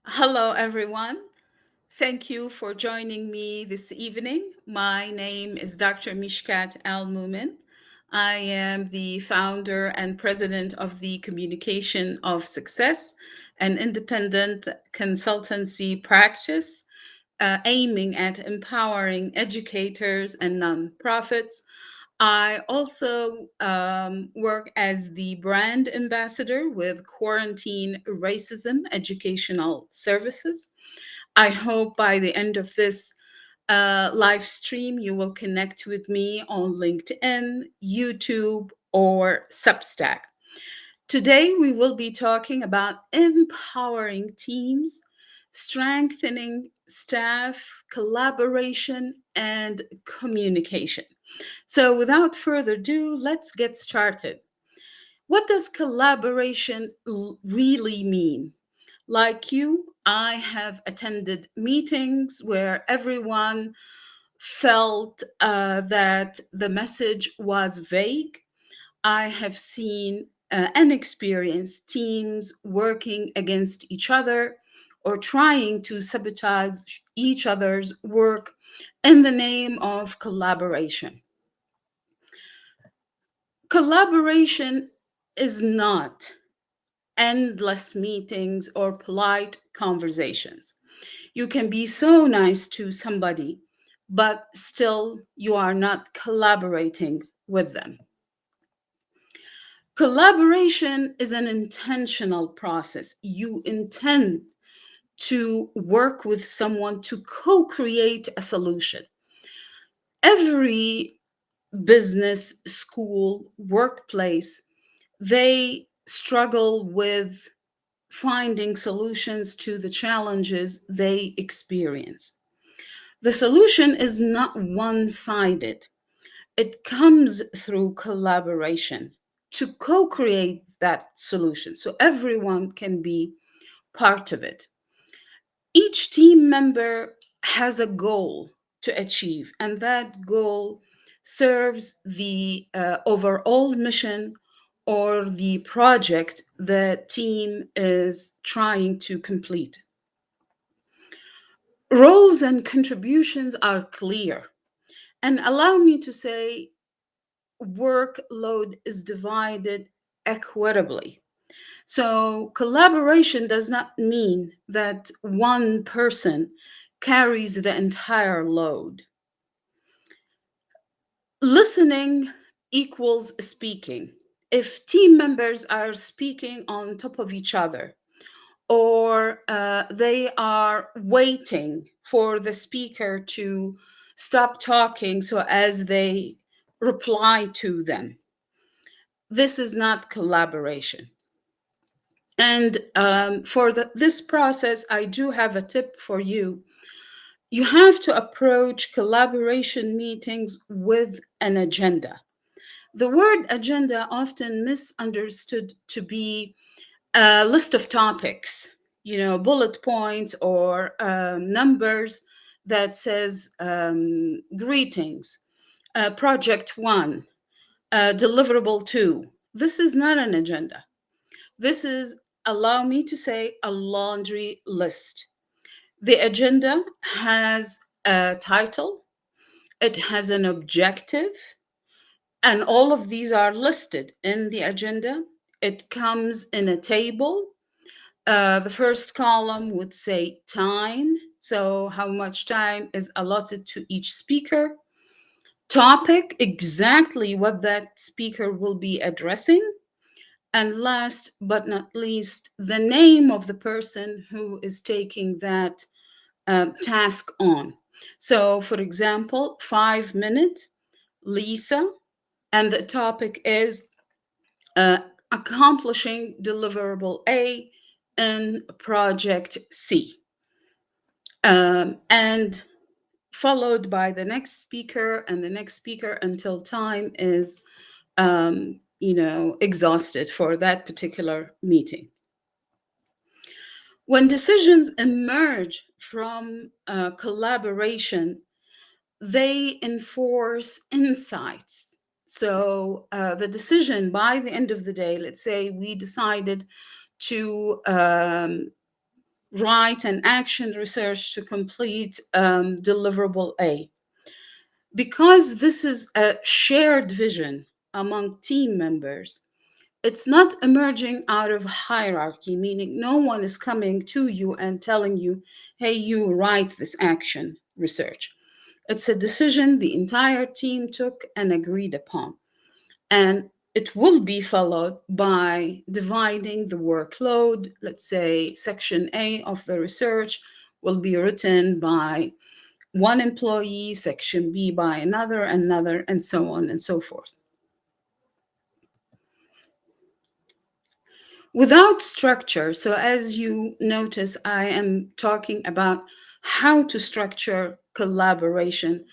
Hello, everyone. Thank you for joining me this evening. My name is Dr. Mishkat Al Mumin. I am the founder and president of the Communication of Success, an independent consultancy practice aiming at empowering educators and nonprofits. I also work as the brand ambassador with Quarantine Racism Educational Services. I hope by the end of this live stream, you will connect with me on LinkedIn, YouTube, or Substack. Today, we will be talking about empowering teams, strengthening staff, collaboration, and communication. So, without further ado, let's get started. What does collaboration really mean? Like you, I have attended meetings where everyone felt that the message was vague. I have seen and experienced teams working against each other or trying to sabotage each other's work in the name of collaboration. Collaboration is not endless meetings or polite conversations. You can be so nice to somebody, but still you are not collaborating with them. Collaboration is an intentional process. You intend to work with someone to co create a solution. Every business, school, workplace, they struggle with finding solutions to the challenges they experience. The solution is not one sided, it comes through collaboration to co create that solution so everyone can be part of it. Each team member has a goal to achieve, and that goal serves the overall mission or the project the team is trying to complete. Roles and contributions are clear. And allow me to say, workload is divided equitably. So, collaboration does not mean that one person carries the entire load. Listening equals speaking. If team members are speaking on top of each other, or they are waiting for the speaker to stop talking so as they reply to them, this is not collaboration. And for this process, I do have a tip for you. You have to approach collaboration meetings with an agenda. The word agenda often misunderstood to be a list of topics, bullet points or numbers that says greetings, project one, deliverable two. This is not an agenda. This is, allow me to say, a laundry list. The agenda has a title, it has an objective, and all of these are listed in the agenda. It comes in a table. The first column would say time, so how much time is allotted to each speaker. Topic, exactly what that speaker will be addressing. And last but not least, the name of the person who is taking that task on. So, for example, 5 minute, Lisa, and the topic is uh, accomplishing deliverable A in project C. And followed by the next speaker and the next speaker until time is, exhausted for that particular meeting. When decisions emerge from collaboration, they enforce insights. So the decision by the end of the day, let's say we decided to write an action research to complete deliverable A. Because this is a shared vision among team members, it's not emerging out of hierarchy, meaning no one is coming to you and telling you, hey, you write this action research. It's a decision the entire team took and agreed upon. And it will be followed by dividing the workload. Let's say section A of the research will be written by one employee, section B by another, and so on and so forth. Without structure, so as you notice, I am talking about how to structure collaboration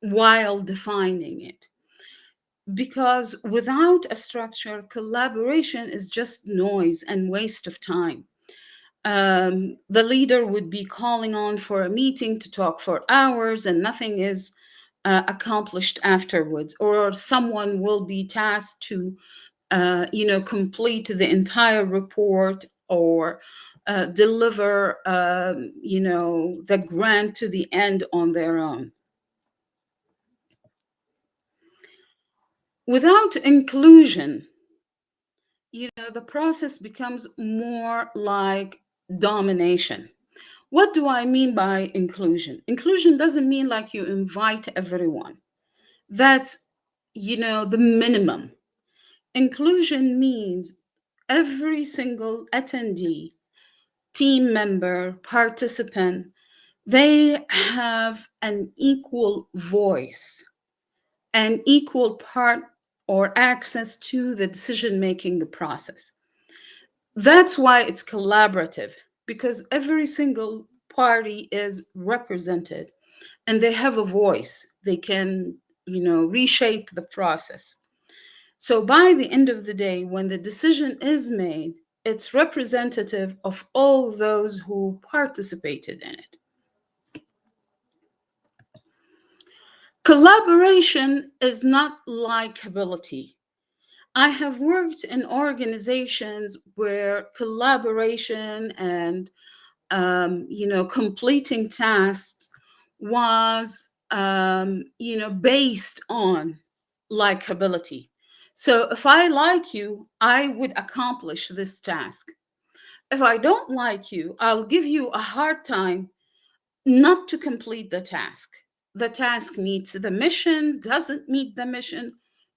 while defining it. Because without a structure, collaboration is just noise and waste of time. The leader would be calling on for a meeting to talk for hours and nothing is accomplished afterwards, or someone will be tasked to complete the entire report or deliver the grant to the end on their own. Without inclusion, the process becomes more like domination. What do I mean by inclusion? Inclusion doesn't mean like you invite everyone. That's, the minimum. Inclusion means every single attendee, team member, participant, they have an equal voice, an equal part or access to the decision making process. That's why it's collaborative, because every single party is represented and they have a voice. They can, reshape the process. So by the end of the day, when the decision is made, it's representative of all those who participated in it. Collaboration is not likability. I have worked in organizations where collaboration and completing tasks was based on likability. So if I like you, I would accomplish this task. If I don't like you, I'll give you a hard time not to complete the task. The task meets the mission, doesn't meet the mission,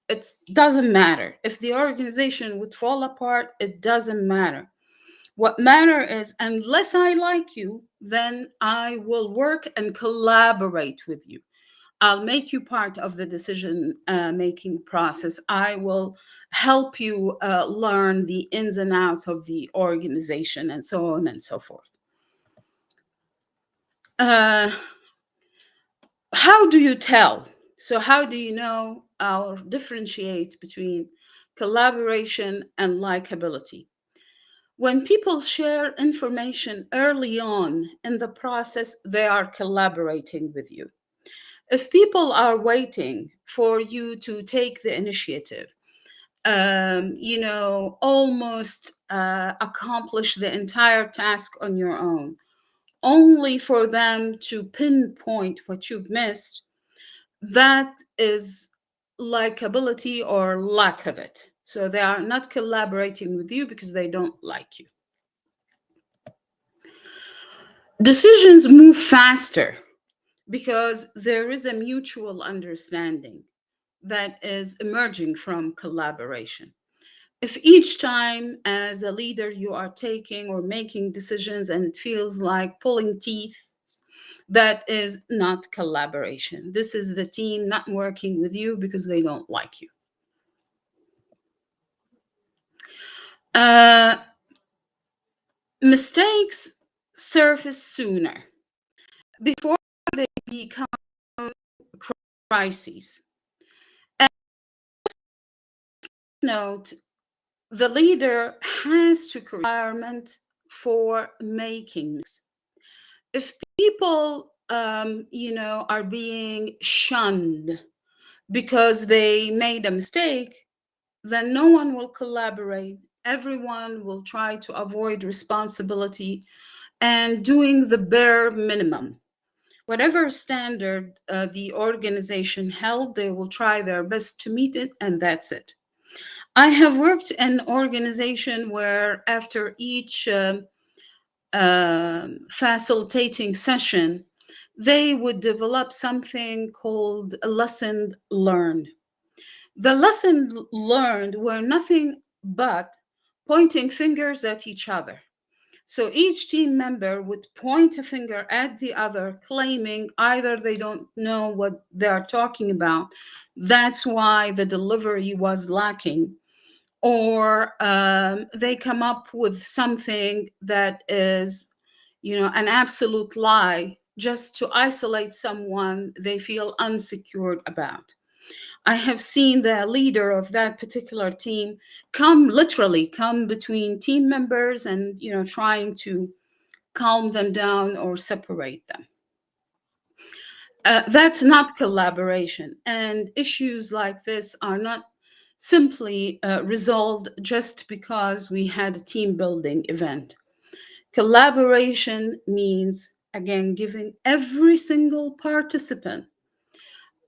it doesn't matter. If the organization would fall apart, it doesn't matter. What matter is, unless I like you, then I will work and collaborate with you. I'll make you part of the decision making process. I will help you learn the ins and outs of the organization and so on and so forth. Uh, how do you tell? So, how do you know or differentiate between collaboration and likability? When people share information early on in the process, they are collaborating with you. If people are waiting for you to take the initiative, almost accomplish the entire task on your own, only for them to pinpoint what you've missed, that is likability or lack of it. So they are not collaborating with you because they don't like you. Decisions move faster because there is a mutual understanding that is emerging from collaboration. If each time as a leader you are taking or making decisions and it feels like pulling teeth, that is not collaboration. This is the team not working with you because they don't like you. Uh, Mistakes surface sooner before they become crises. And note, the leader has to create environment for making. If people, are being shunned because they made a mistake, then no one will collaborate. Everyone will try to avoid responsibility and doing the bare minimum. Whatever standard the organization held, they will try their best to meet it, and that's it. I have worked in an organization where after each facilitating session, they would develop something called a lesson learned. The lesson learned were nothing but pointing fingers at each other. So each team member would point a finger at the other, claiming either they don't know what they are talking about, that's why the delivery was lacking, or they come up with something that is, an absolute lie just to isolate someone they feel unsecured about. I have seen the leader of that particular team literally come between team members and, trying to calm them down or separate them. That's not collaboration. And issues like this are not simply resolved just because we had a team building event. Collaboration means, again, giving every single participant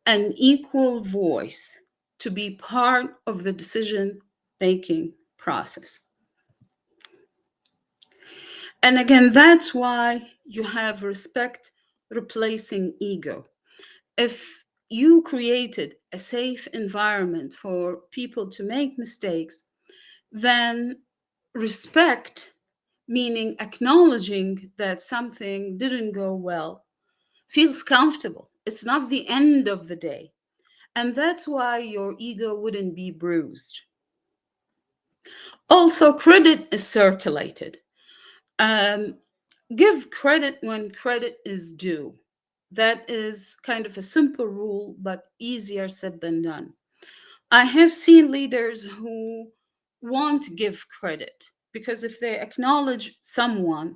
an equal voice to be part of the decision making process. And again, that's why you have respect replacing ego. If you created a safe environment for people to make mistakes, then respect, meaning acknowledging that something didn't go well, feels comfortable. It's not the end of the day. And that's why your ego wouldn't be bruised. Also, credit is circulated. Um, Give credit when credit is due. That is kind of a simple rule, but easier said than done. I have seen leaders who won't give credit because if they acknowledge someone,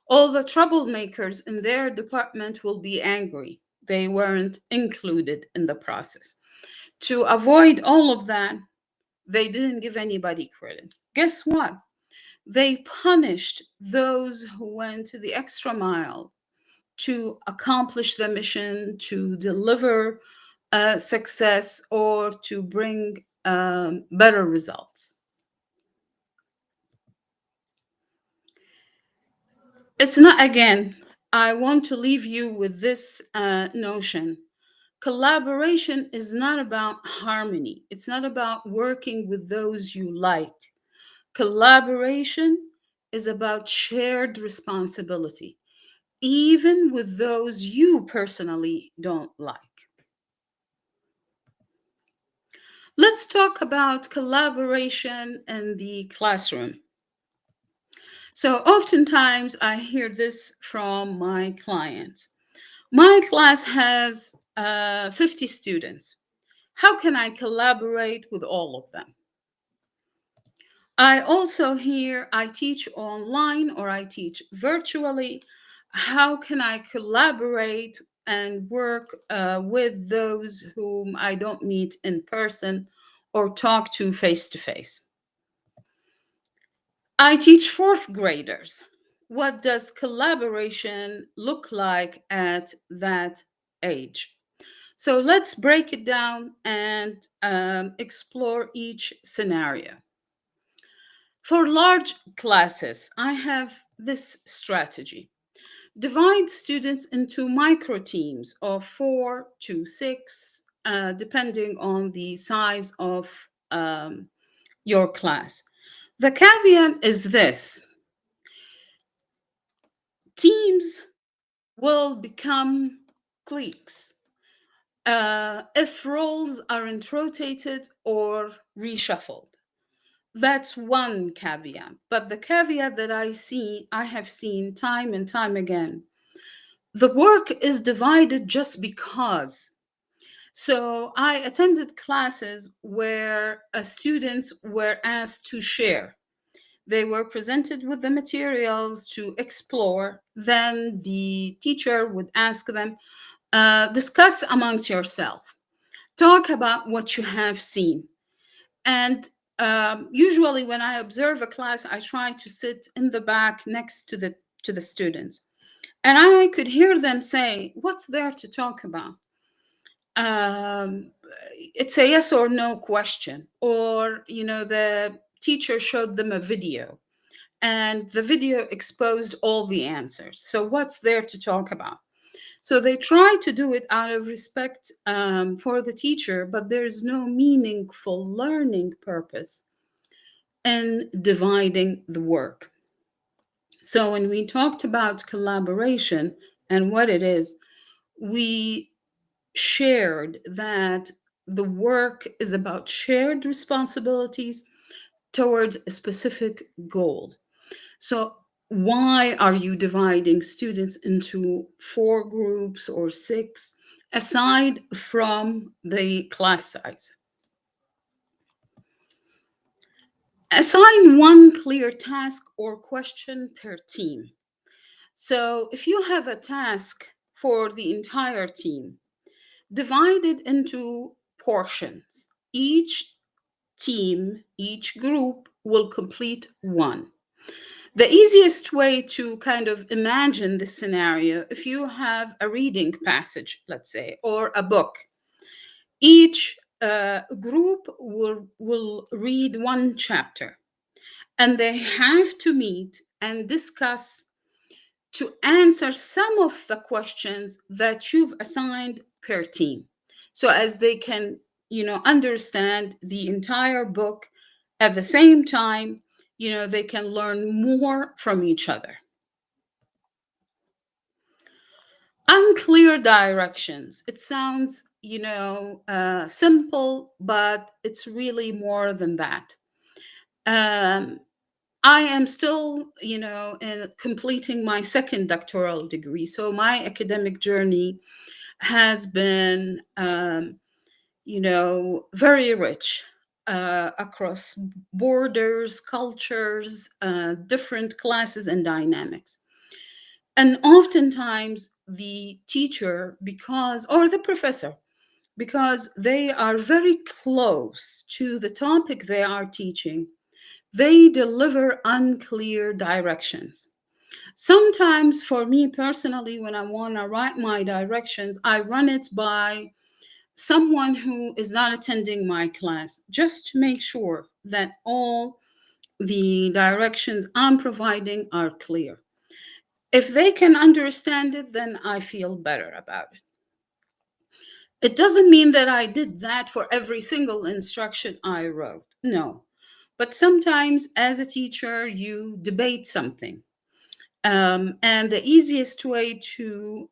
all the troublemakers in their department will be angry. They weren't included in the process. To avoid all of that, they didn't give anybody credit. Guess what? They punished those who went the extra mile to accomplish the mission, to deliver success, or to bring better results. It's not, again, I want to leave you with this notion. Collaboration is not about harmony, it's not about working with those you like. Collaboration is about shared responsibility, even with those you personally don't like. Let's talk about collaboration in the classroom. So, oftentimes I hear this from my clients. My class has 50 students. How can I collaborate with all of them? I also hear I teach online or I teach virtually. How can I collaborate and work with those whom I don't meet in person or talk to face to face? I teach fourth graders. What does collaboration look like at that age? So let's break it down and explore each scenario. For large classes, I have this strategy. Divide students into micro teams of 4 to 6, depending on the size of your class. The caveat is this: teams will become cliques if roles aren't rotated or reshuffled. That's one caveat. But the caveat that I have seen time and time again, the work is divided just because. So I attended classes where students were asked to share. They were presented with the materials to explore. Then the teacher would ask them, discuss amongst yourself, talk about what you have seen. And usually, when I observe a class, I try to sit in the back next to the to the students. And I could hear them say, "What's there to talk about?" Um, it's a yes or no question. Or, the teacher showed them a video and the video exposed all the answers. So, what's there to talk about? So, they try to do it out of respect for the teacher, but there's no meaningful learning purpose in dividing the work. So, when we talked about collaboration and what it is, we shared that the work is about shared responsibilities towards a specific goal. So, why are you dividing students into four groups or six, aside from the class size? Assign one clear task or question per team. So, if you have a task for the entire team, divide it into portions. Each group will complete one. The easiest way to kind of imagine this scenario, if you have a reading passage, let's say, or a book, each group will read one chapter, and they have to meet and discuss to answer some of the questions that you've assigned per team, so as they can understand the entire book at the same time. They can learn more from each other. Unclear directions, it sounds simple, but it's really more than that. um, I am still, completing my second doctoral degree. So my academic journey has been, very rich across borders, cultures, different classes, and dynamics. And oftentimes, the teacher, or the professor, because they are very close to the topic they are teaching, they deliver unclear directions. Sometimes, for me personally, when I want to write my directions, I run it by someone who is not attending my class, just to make sure that all the directions I'm providing are clear. If they can understand it, then I feel better about it. It doesn't mean that I did that for every single instruction I wrote. No. But sometimes, as a teacher, you debate something. And the easiest way to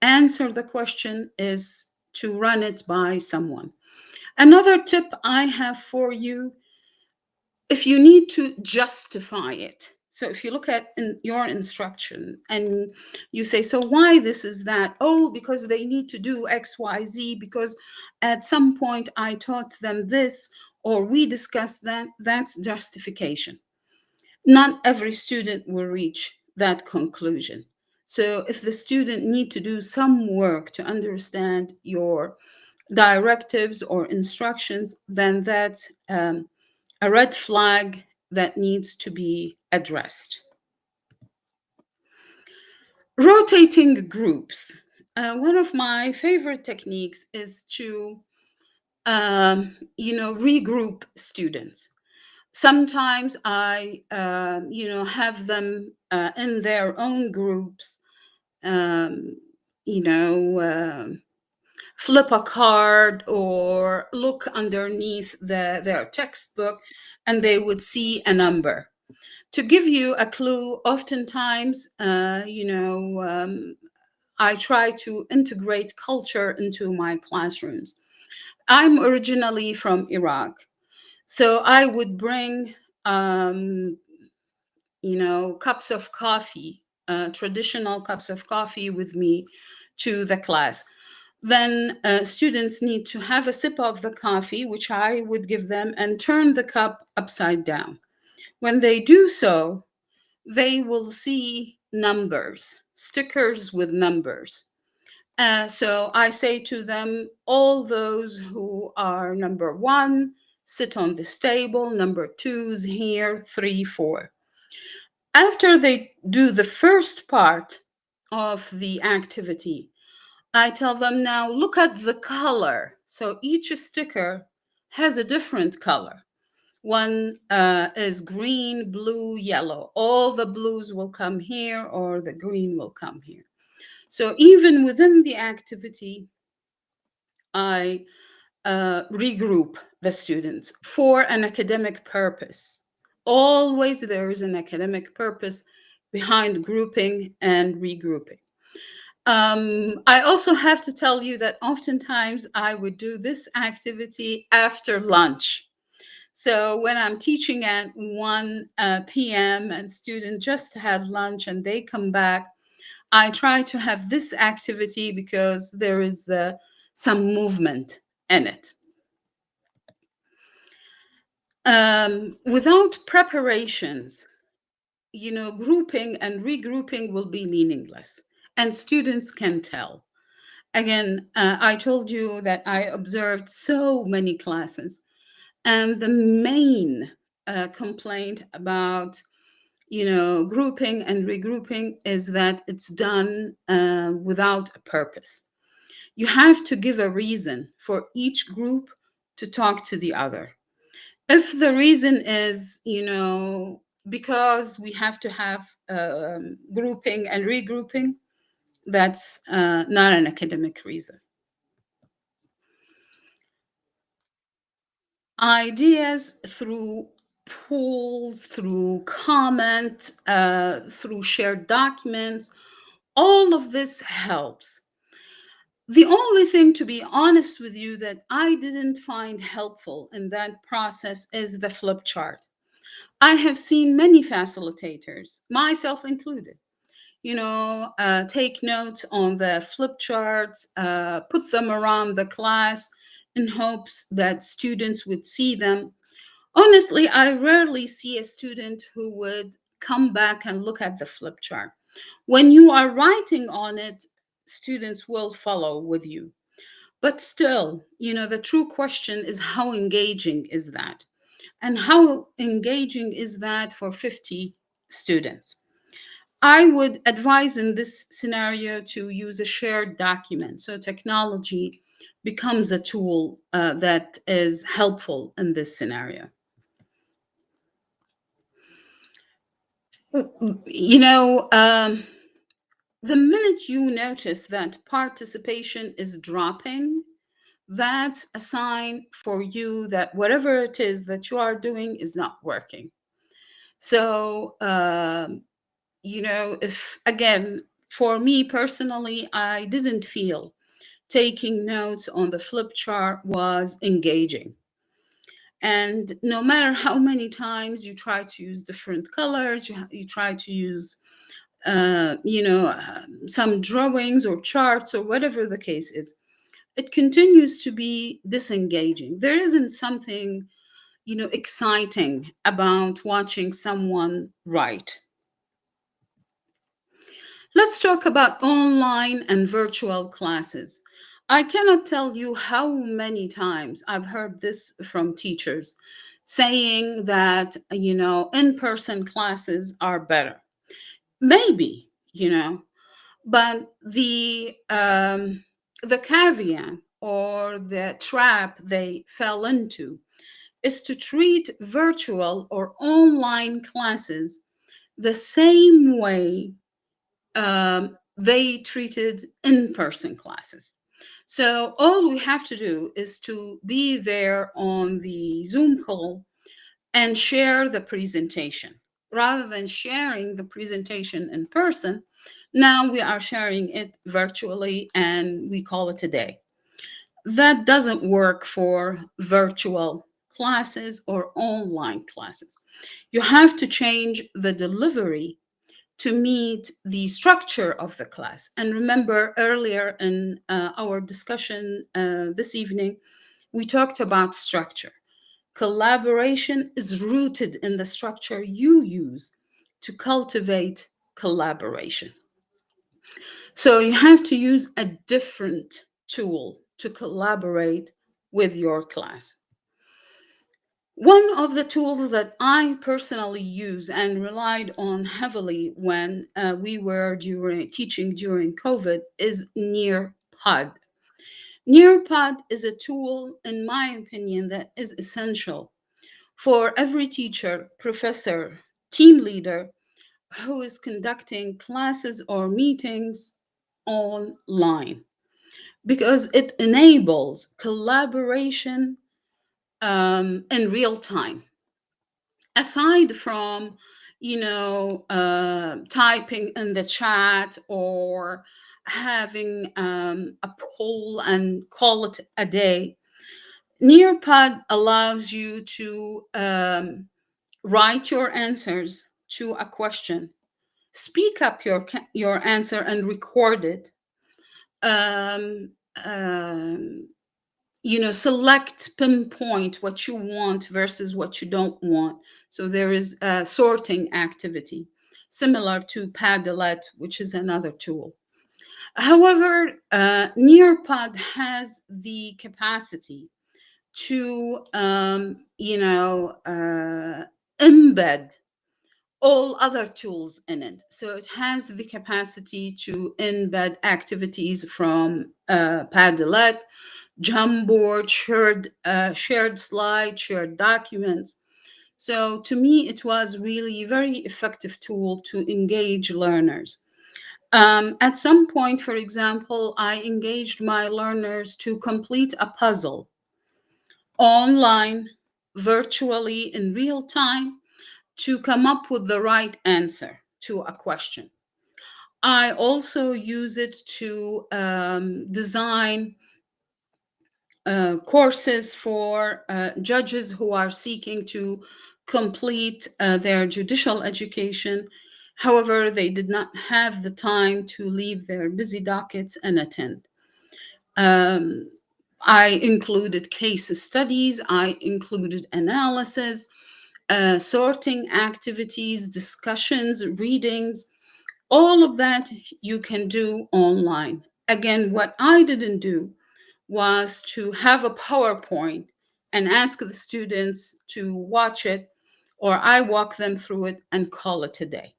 answer the question is to run it by someone. Another tip I have for you, if you need to justify it. So if you look at your instruction and you say, so why this is that? Oh, because they need to do X, Y, Z, because at some point I taught them this, or we discussed that, that's justification. Not every student will reach that conclusion. So if the student need to do some work to understand your directives or instructions, then that's a red flag that needs to be addressed. Rotating groups. One of my favorite techniques is to, regroup students. Sometimes I, have them in their own groups, um, you know, um flip a card or look underneath their textbook, and they would see a number. To give you a clue, oftentimes, I try to integrate culture into my classrooms. I'm originally from Iraq, so I would bring, um, cups of coffee, traditional cups of coffee with me to the class. Then students need to have a sip of the coffee, which I would give them, and turn the cup upside down. When they do so, they will see numbers, stickers with numbers. So I say to them, all those who are number one, sit on this table, number two's here, three, four. After they do the first part of the activity, I tell them, now look at the color. So each sticker has a different color. One is green, blue, yellow. All the blues will come here, or the green will come here. So even within the activity, I regroup the students for an academic purpose. Always there is an academic purpose behind grouping and regrouping. I also have to tell you that oftentimes I would do this activity after lunch. So when I'm teaching at 1 p.m. and students just had lunch and they come back, I try to have this activity because there is some movement in it. Without preparations, grouping and regrouping will be meaningless, and students can tell. Again, I told you that I observed so many classes, and the main complaint about grouping and regrouping is that it's done without a purpose. You have to give a reason for each group to talk to the other. If the reason is, because we have to have grouping and regrouping, that's not an academic reason. Ideas through polls, through comment, through shared documents, all of this helps. The only thing, to be honest with you, that I didn't find helpful in that process is the flip chart. I have seen many facilitators, myself included, take notes on the flip charts, put them around the class in hopes that students would see them. Honestly, I rarely see a student who would come back and look at the flip chart. When you are writing on it, students will follow with you. But still, the true question is, how engaging is that? And how engaging is that for 50 students? I would advise in this scenario to use a shared document. So technology becomes a tool that is helpful in this scenario. You know, the minute you notice that participation is dropping, that's a sign for you that whatever it is that you are doing is not working. So, if again, for me personally, I didn't feel taking notes on the flip chart was engaging. And no matter how many times you try to use different colors, you try to use, some drawings or charts or whatever the case is, it continues to be disengaging. There isn't something, exciting about watching someone write. Let's talk about online and virtual classes. I cannot tell you how many times I've heard this from teachers saying that, in person classes are better. Maybe, but the caveat or the trap they fell into is to treat virtual or online classes the same way they treated in person classes. So all we have to do is to be there on the Zoom call and share the presentation. Rather than sharing the presentation in person, now we are sharing it virtually and we call it a day. That doesn't work for virtual classes or online classes. You have to change the delivery to meet the structure of the class. And remember, earlier in our discussion this evening, we talked about structure. Collaboration is rooted in the structure you use to cultivate collaboration. So you have to use a different tool to collaborate with your class. One of the tools that I personally use and relied on heavily when we were during teaching during COVID is Nearpod. Nearpod is a tool, in my opinion, that is essential for every teacher, professor, team leader who is conducting classes or meetings online, because it enables collaboration in real time. Aside from, typing in the chat or having a poll and call it a day, Nearpod allows you to write your answers to a question, speak up your answer and record it. Um, um, Select, pinpoint what you want versus what you don't want. So there is a sorting activity similar to Padlet, which is another tool. However, Nearpod has the capacity to embed all other tools in it. So it has the capacity to embed activities from Padlet, Jamboard, shared slide, shared documents. So to me, it was really a very effective tool to engage learners. At some point, for example, I engaged my learners to complete a puzzle online, virtually, in real time, to come up with the right answer to a question. I also use it to design courses for judges who are seeking to complete their judicial education. However, they did not have the time to leave their busy dockets and attend. Um, I included case studies, I included analysis, sorting activities, discussions, readings. All of that you can do online. Again, what I didn't do was to have a PowerPoint and ask the students to watch it, or I walk them through it and call it a day.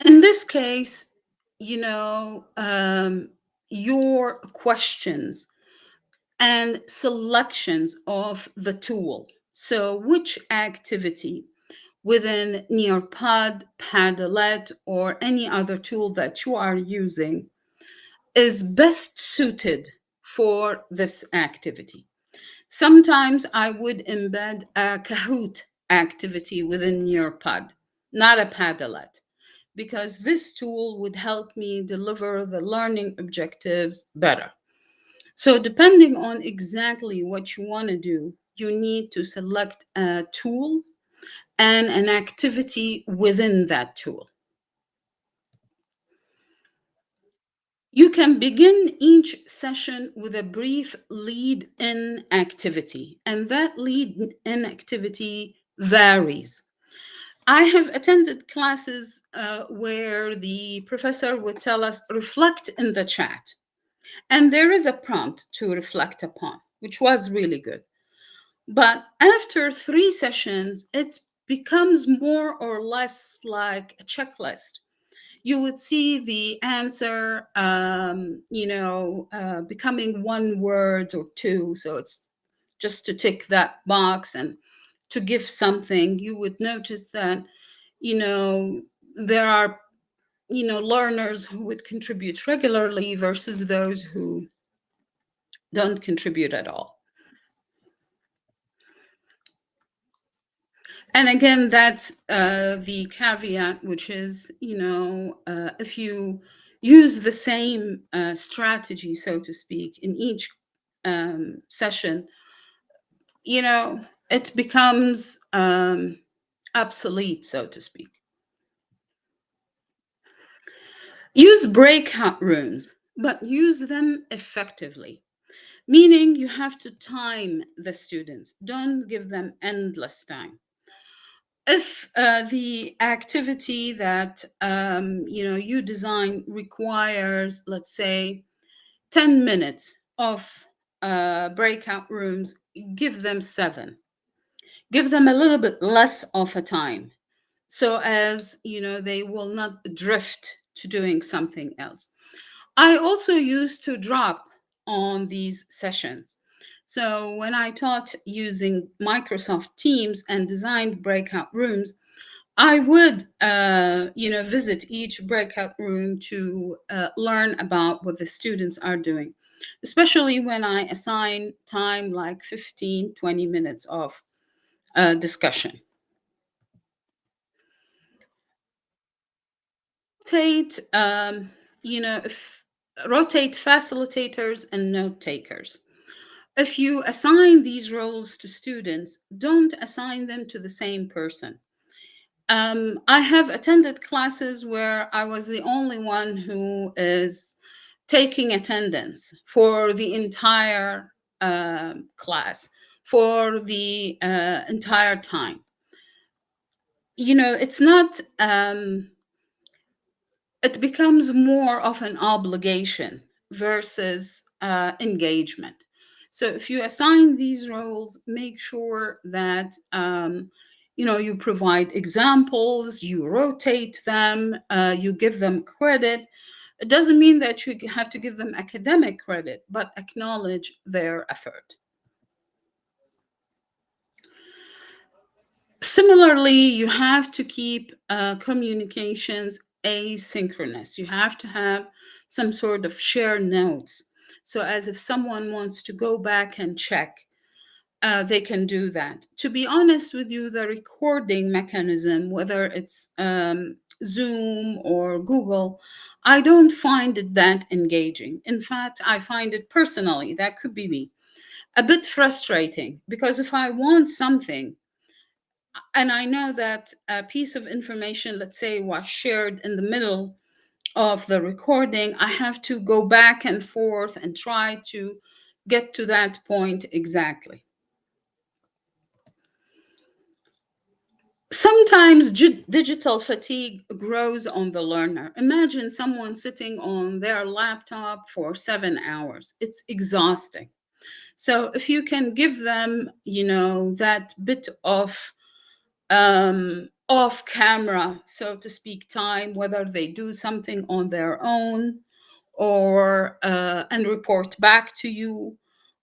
In this case, your questions and selections of the tool. So, which activity within Nearpod, Padlet, or any other tool that you are using is best suited for this activity? Sometimes I would embed a Kahoot activity within Nearpod, not a Padlet, because this tool would help me deliver the learning objectives better. So, depending on exactly what you want to do, you need to select a tool and an activity within that tool. You can begin each session with a brief lead in activity, and that lead in activity varies. I have attended classes where the professor would tell us, reflect in the chat. And there is a prompt to reflect upon, which was really good. But after 3 sessions, it becomes more or less like a checklist. You would see the answer, becoming one word or two. So it's just to tick that box and to give something. You would notice that, there are, learners who would contribute regularly versus those who don't contribute at all. And again, that's the caveat, which is, if you use the same strategy, so to speak, in each session, you know, it becomes obsolete, so to speak. Use breakout rooms, but use them effectively, meaning you have to time the students. Don't give them endless time. If the activity that you design requires, let's say, 10 minutes of breakout rooms, give them 7. Give them a little bit less of a time, so as they will not drift to doing something else. I also used to drop on these sessions. So when I taught using Microsoft Teams and designed breakout rooms, I would, visit each breakout room to learn about what the students are doing, especially when I assign time like 15, 20 minutes of discussion. Rotate, if rotate facilitators and note takers. If you assign these roles to students, don't assign them to the same person. I have attended classes where I was the only one who is taking attendance for the entire class, for the entire time. It's not, it becomes more of an obligation versus engagement. So if you assign these roles, make sure that you provide examples, you rotate them, you give them credit. It doesn't mean that you have to give them academic credit, but acknowledge their effort. Similarly, you have to keep communications asynchronous. You have to have some sort of share notes. So, as if someone wants to go back and check, they can do that. To be honest with you, the recording mechanism, whether it's Zoom or Google, I don't find it that engaging. In fact, I find it personally, that could be me, a bit frustrating, because if I want something, and I know that a piece of information, let's say, was shared in the middle of the recording, I have to go back and forth and try to get to that point exactly. Sometimes digital fatigue grows on the learner. Imagine someone sitting on their laptop for 7 hours. It's exhausting. So if you can give them, that bit of off camera, so to speak, time, whether they do something on their own or and report back to you,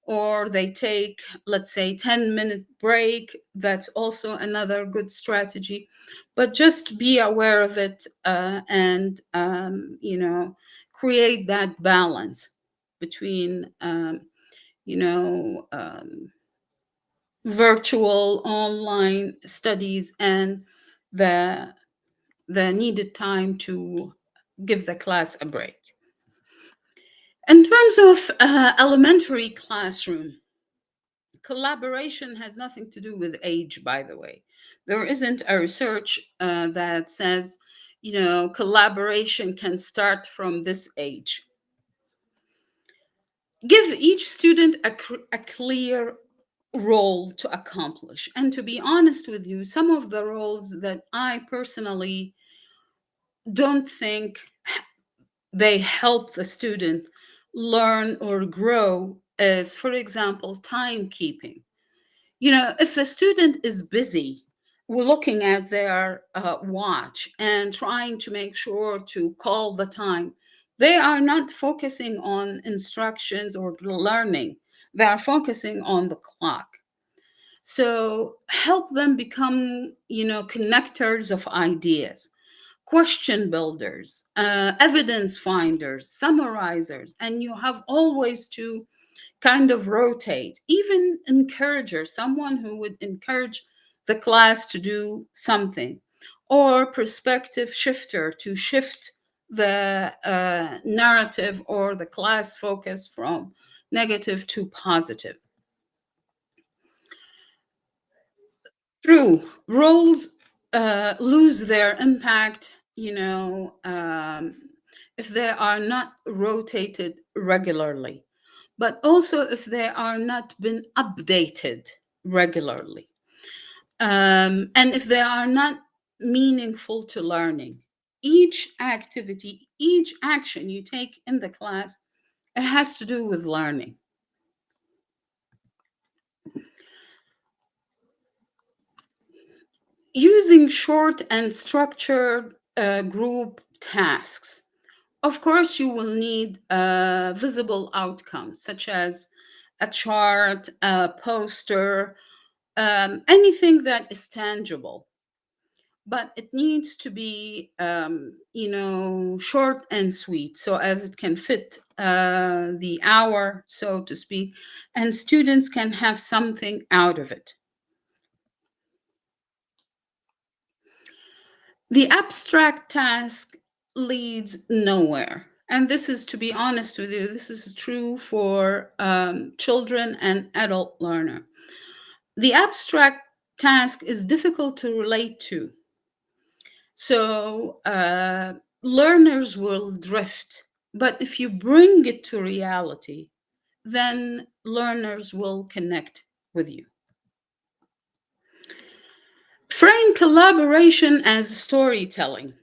or they take, let's say, 10-minute break. That's also another good strategy. But just be aware of it, and create that balance between you know um, virtual online studies and the needed time to give the class a break. In terms of elementary classroom, collaboration has nothing to do with age, by the way. There isn't a research that says, collaboration can start from this age. Give each student a clear role to accomplish. And to be honest with you, some of the roles that I personally don't think they help the student learn or grow is, for example, timekeeping. If the student is busy looking at their watch and trying to make sure to call the time, they are not focusing on instructions or learning. They are focusing on the clock. So help them become, connectors of ideas, question builders, evidence finders, summarizers, and you have always to kind of rotate, even encourager, someone who would encourage the class to do something, or perspective shifter to shift the narrative or the class focus from negative to positive. True, roles lose their impact, if they are not rotated regularly, but also if they are not been updated regularly, and if they are not meaningful to learning. Each activity, each action you take in the class, it has to do with learning. Using short and structured group tasks. Of course, you will need visible outcomes such as a chart, a poster, anything that is tangible. But it needs to be, short and sweet so as it can fit the hour, so to speak, and students can have something out of it. The abstract task leads nowhere. And this is, to be honest with you, this is true for children and adult learner. The abstract task is difficult to relate to. So learners will drift. But if you bring it to reality, then learners will connect with you. Frame collaboration as storytelling.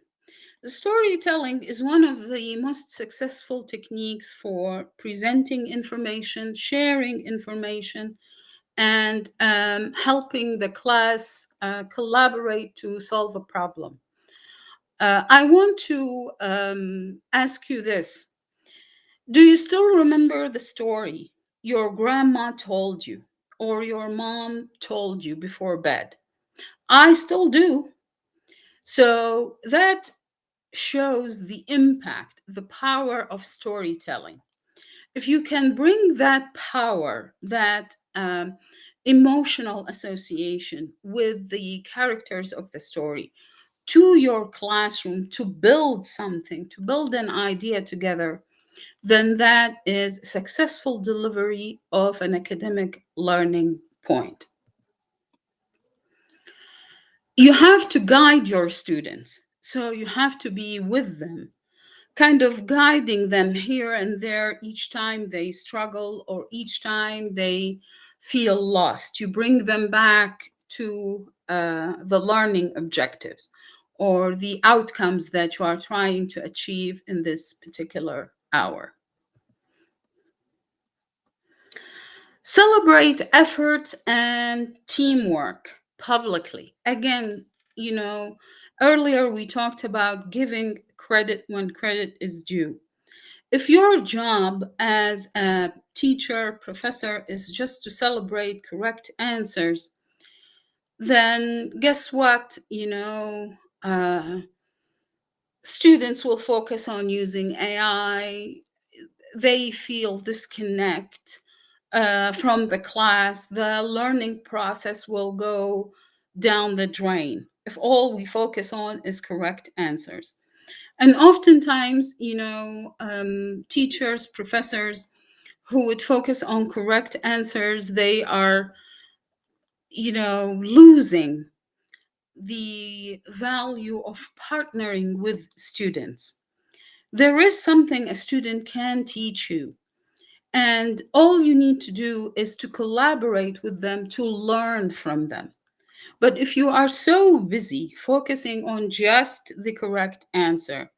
Storytelling is one of the most successful techniques for presenting information, sharing information, and helping the class collaborate to solve a problem. I want to ask you this. Do you still remember the story your grandma told you or your mom told you before bed? I still do. So that shows the impact, the power of storytelling. If you can bring that power, that emotional association with the characters of the story to your classroom to build something, to build an idea together, then that is successful delivery of an academic learning point. You have to guide your students, so you have to be with them, kind of guiding them here and there each time they struggle or each time they feel lost. You bring them back to the learning objectives or the outcomes that you are trying to achieve in this particular hour. Celebrate efforts and teamwork publicly. Again, you know, earlier we talked about giving credit when credit is due. If your job as a teacher, professor is just to celebrate correct answers, then guess what? Students will focus on using AI. They feel disconnect from the class. The learning process will go down the drain if all we focus on is correct answers. And oftentimes, teachers, professors who would focus on correct answers, they are, losing the value of partnering with students. There is something a student can teach you, and all you need to do is to collaborate with them to learn from them. But if you are so busy focusing on just the correct answer,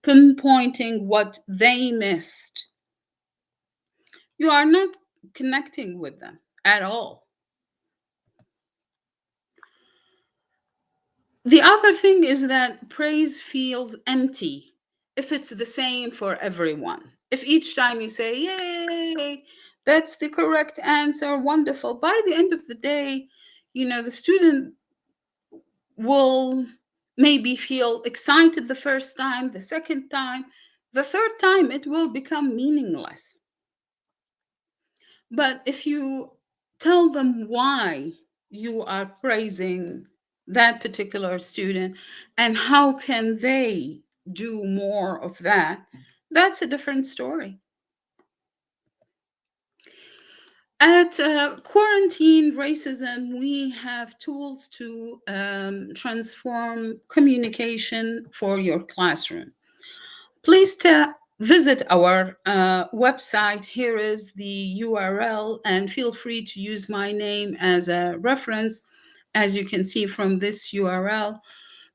pinpointing what they missed, you are not connecting with them at all. The other thing is that praise feels empty if it's the same for everyone. If each time you say, "Yay, that's the correct answer, wonderful," by the end of the day, the student will maybe feel excited the first time, the second time, the third time, it will become meaningless. But if you tell them why you are praising that particular student and how can they do more of that, that's a different story. At Quarantine Racism, we have tools to transform communication for your classroom. Please visit our website. Here is the URL, and feel free to use my name as a reference, as you can see from this URL,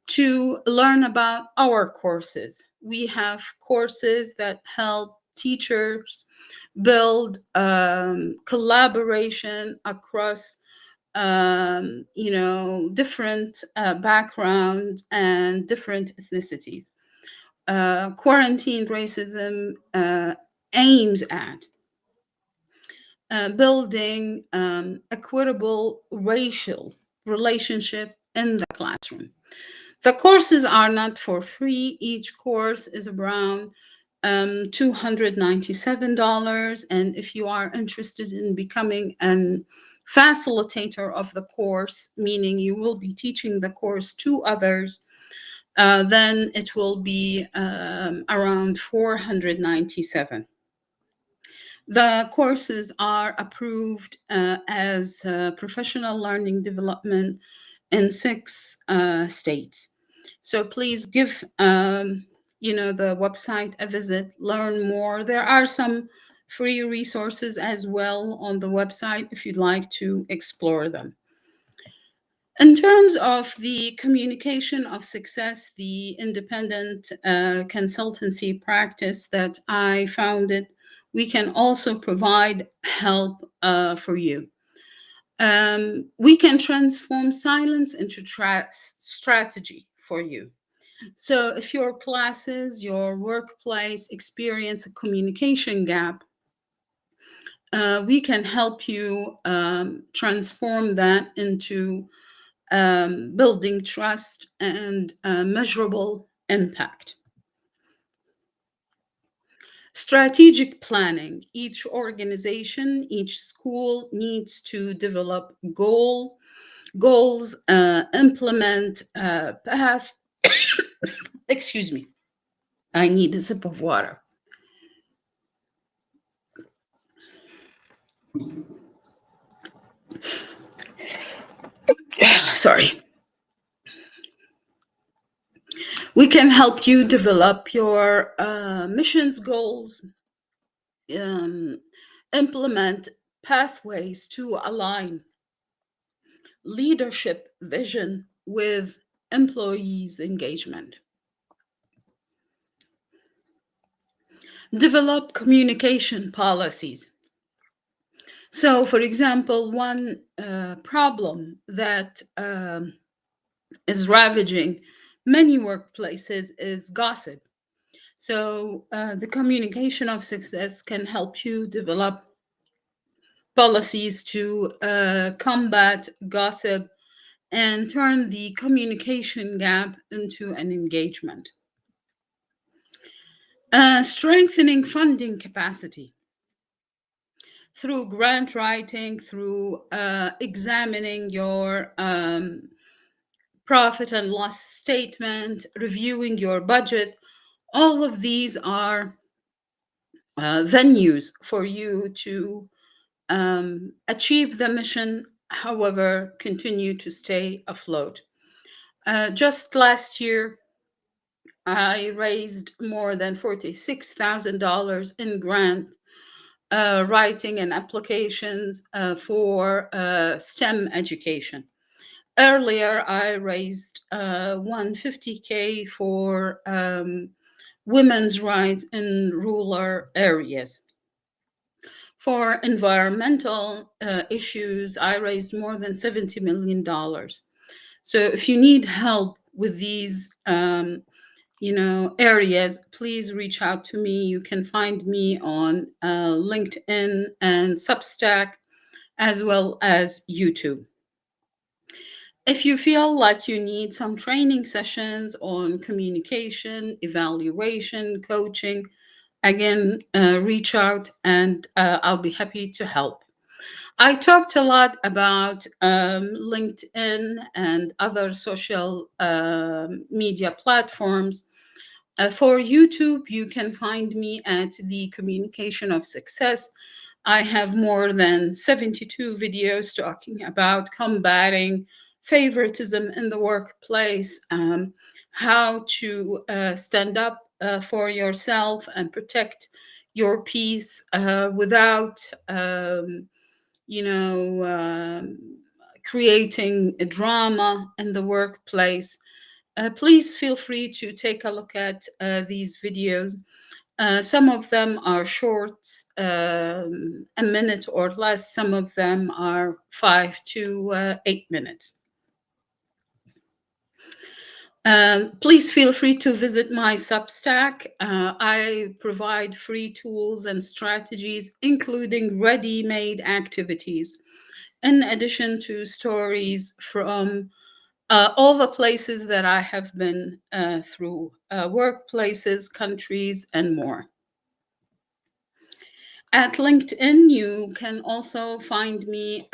to learn about our courses. We have courses that help teachers build collaboration across different backgrounds and different ethnicities. Quarantine racism aims at building equitable racial relationship in the classroom. The courses are not for free. Each course is around $297. And if you are interested in becoming an facilitator of the course, meaning you will be teaching the course to others, then it will be around 497. The courses are approved as professional learning development in 6 states. So please give the website a visit, learn more. There are some free resources as well on the website if you'd like to explore them. In terms of the communication of success, the independent consultancy practice that I founded, we can also provide help for you. We can transform silence into strategy for you. So if your classes, your workplace experience a communication gap, we can help you transform that into building trust and measurable impact. Strategic planning. Each organization, each school needs to develop goals, implement path. Excuse me. I need a sip of water. Sorry. We can help you develop your missions goals, implement pathways to align leadership vision with employees' engagement. Develop communication policies. So, for example, one problem that is ravaging many workplaces is gossip. So, the communication of success can help you develop policies to combat gossip and turn the communication gap into an engagement. Strengthening funding capacity through grant writing, through examining your profit and loss statement, reviewing your budget. All of these are venues for you to achieve the mission, however, continue to stay afloat. Just last year, I raised more than $46,000 in grant writing and applications for STEM education. Earlier, I raised 150K for women's rights in rural areas. For environmental issues, I raised more than $70 million. So if you need help with these areas, please reach out to me. You can find me on LinkedIn and Substack, as well as YouTube. If you feel like you need some training sessions on communication, evaluation, coaching, again, reach out and I'll be happy to help. I talked a lot about LinkedIn and other social media platforms. For YouTube, you can find me at The Communication of Success. I have more than 72 videos talking about combating favoritism in the workplace, how to stand up for yourself and protect your peace without, creating a drama in the workplace. Please feel free to take a look at these videos. Some of them are short, a minute or less. Some of them are 5 to 8 minutes. Please feel free to visit my Substack. I provide free tools and strategies, including ready made activities, in addition to stories from all the places that I have been through, workplaces, countries, and more. At LinkedIn, you can also find me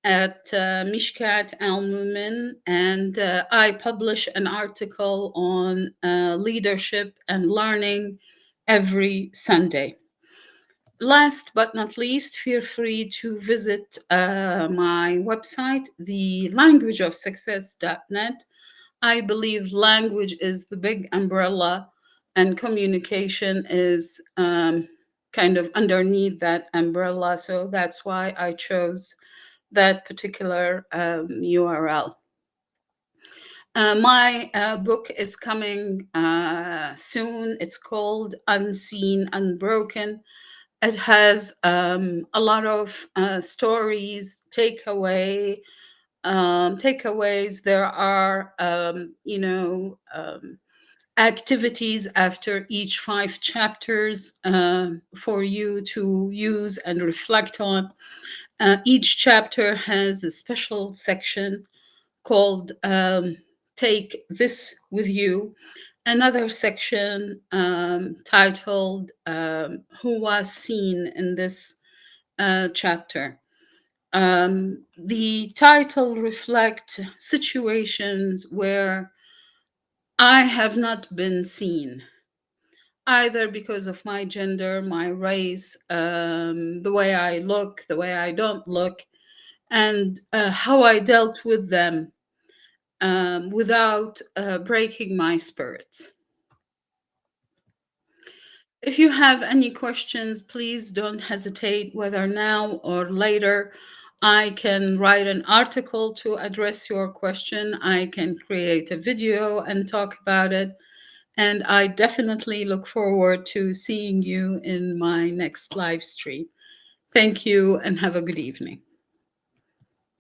at Mishkat Al Mumin, and I publish an article on leadership and learning every Sunday. Last but not least, feel free to visit my website, thelanguageofsuccess.net. I believe language is the big umbrella, and communication is kind of underneath that umbrella. So that's why I chose that particular URL. My book is coming soon. It's called Unseen Unbroken. It has a lot of stories, takeaways. There are, activities after each 5 chapters for you to use and reflect on. Each chapter has a special section called Take This With You, another section titled Who Was Seen in This Chapter. The title reflects situations where I have not been seen, either because of my gender, my race, the way I look, the way I don't look, and how I dealt with them without breaking my spirits. If you have any questions, please don't hesitate, whether now or later. I can write an article to address your question. I can create a video and talk about it. And I definitely look forward to seeing you in my next live stream. Thank you and have a good evening.